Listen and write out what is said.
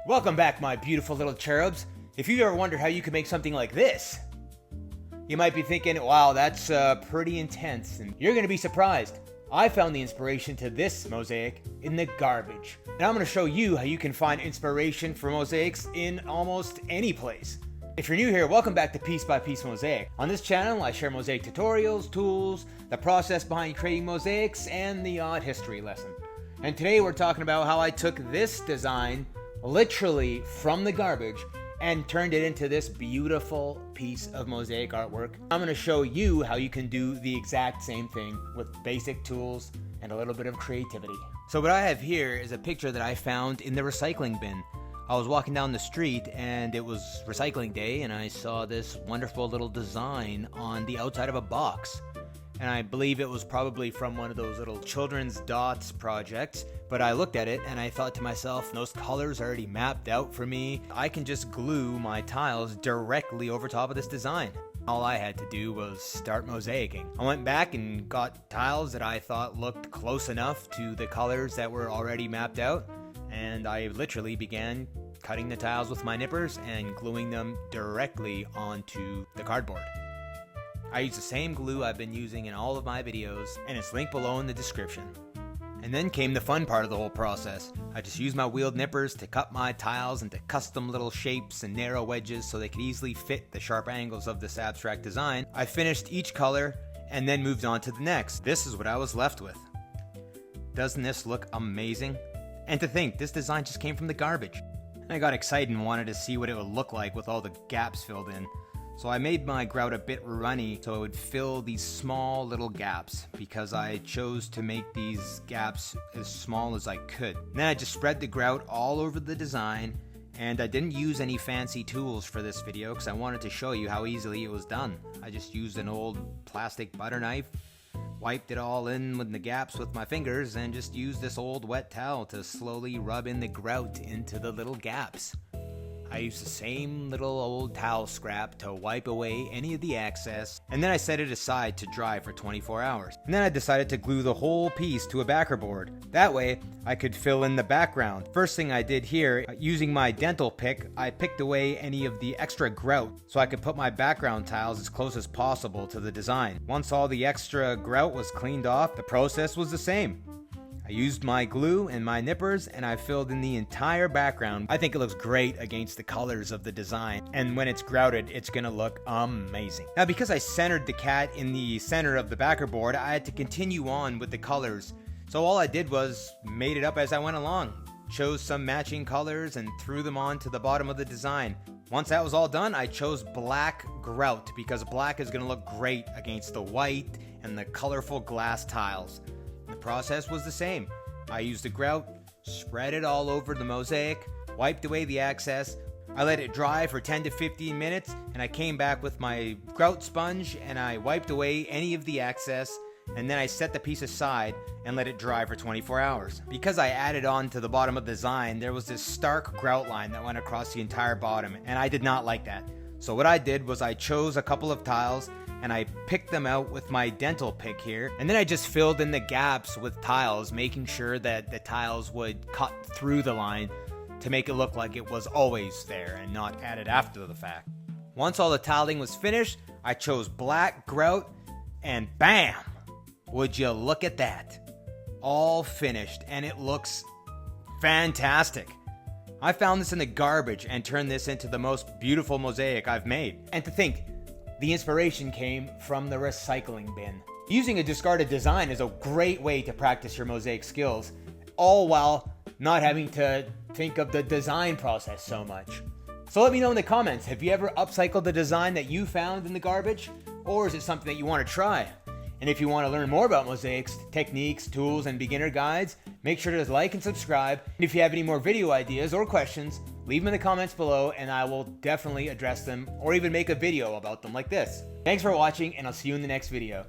Welcome back, my beautiful little cherubs. If you've ever wondered how you can make something like this, you might be thinking, wow, that's pretty intense, and you're going to be surprised. I found the inspiration to this mosaic in the garbage. And I'm going to show you how you can find inspiration for mosaics in almost any place. If you're new here, welcome back to Piece by Piece Mosaic. On this channel, I share mosaic tutorials, tools, the process behind creating mosaics, and the odd history lesson. And today we're talking about how I took this design literally from the garbage and turned it into this beautiful piece of mosaic artwork. I'm going to show you how you can do the exact same thing with basic tools and a little bit of creativity. So what I have here is a picture that I found in the recycling bin. I was walking down the street and it was recycling day, and I saw this wonderful little design on the outside of a box. And I believe it was probably from one of those little children's dots projects, but I looked at it and I thought to myself, those colors are already mapped out for me. I can just glue my tiles directly over top of this design. All I had to do was start mosaicing. I went back and got tiles that I thought looked close enough to the colors that were already mapped out, and I literally began cutting the tiles with my nippers and gluing them directly onto the cardboard. I use the same glue I've been using in all of my videos, and it's linked below in the description. And then came the fun part of the whole process. I just used my wheeled nippers to cut my tiles into custom little shapes and narrow wedges so they could easily fit the sharp angles of this abstract design. I finished each color and then moved on to the next. This is what I was left with. Doesn't this look amazing? And to think, this design just came from the garbage. And I got excited and wanted to see what it would look like with all the gaps filled in. So I made my grout a bit runny so it would fill these small little gaps, because I chose to make these gaps as small as I could. And then I just spread the grout all over the design, and I didn't use any fancy tools for this video because I wanted to show you how easily it was done. I just used an old plastic butter knife, wiped it all in with the gaps with my fingers, and just used this old wet towel to slowly rub in the grout into the little gaps. I used the same little old towel scrap to wipe away any of the excess, and then I set it aside to dry for 24 hours. And then I decided to glue the whole piece to a backer board. That way, I could fill in the background. First thing I did here, using my dental pick, I picked away any of the extra grout so I could put my background tiles as close as possible to the design. Once all the extra grout was cleaned off, the process was the same. I used my glue and my nippers, and I filled in the entire background. I think it looks great against the colors of the design, and when it's grouted, it's gonna look amazing. Now, because I centered the cat in the center of the backer board, I had to continue on with the colors. So all I did was made it up as I went along. Chose some matching colors and threw them onto the bottom of the design. Once that was all done, I chose black grout because black is gonna look great against the white and the colorful glass tiles. The process was the same. I used the grout, spread it all over the mosaic, wiped away the excess. I let it dry for 10 to 15 minutes, and I came back with my grout sponge and I wiped away any of the excess, and then I set the piece aside and let it dry for 24 hours. Because I added on to the bottom of the design, there was this stark grout line that went across the entire bottom, and I did not like that. So what I did was I chose a couple of tiles and I picked them out with my dental pick here, and then I just filled in the gaps with tiles, making sure that the tiles would cut through the line to make it look like it was always there and not added after the fact. Once all the tiling was finished, I chose black grout, and bam! Would you look at that? All finished, and it looks fantastic. I found this in the garbage and turned this into the most beautiful mosaic I've made. And to think, the inspiration came from the recycling bin. Using a discarded design is a great way to practice your mosaic skills, all while not having to think of the design process so much. So let me know in the comments, have you ever upcycled a design that you found in the garbage? Or is it something that you want to try? And if you want to learn more about mosaics, techniques, tools, and beginner guides, make sure to like and subscribe. And if you have any more video ideas or questions, leave them in the comments below and I will definitely address them or even make a video about them like this. Thanks for watching, and I'll see you in the next video.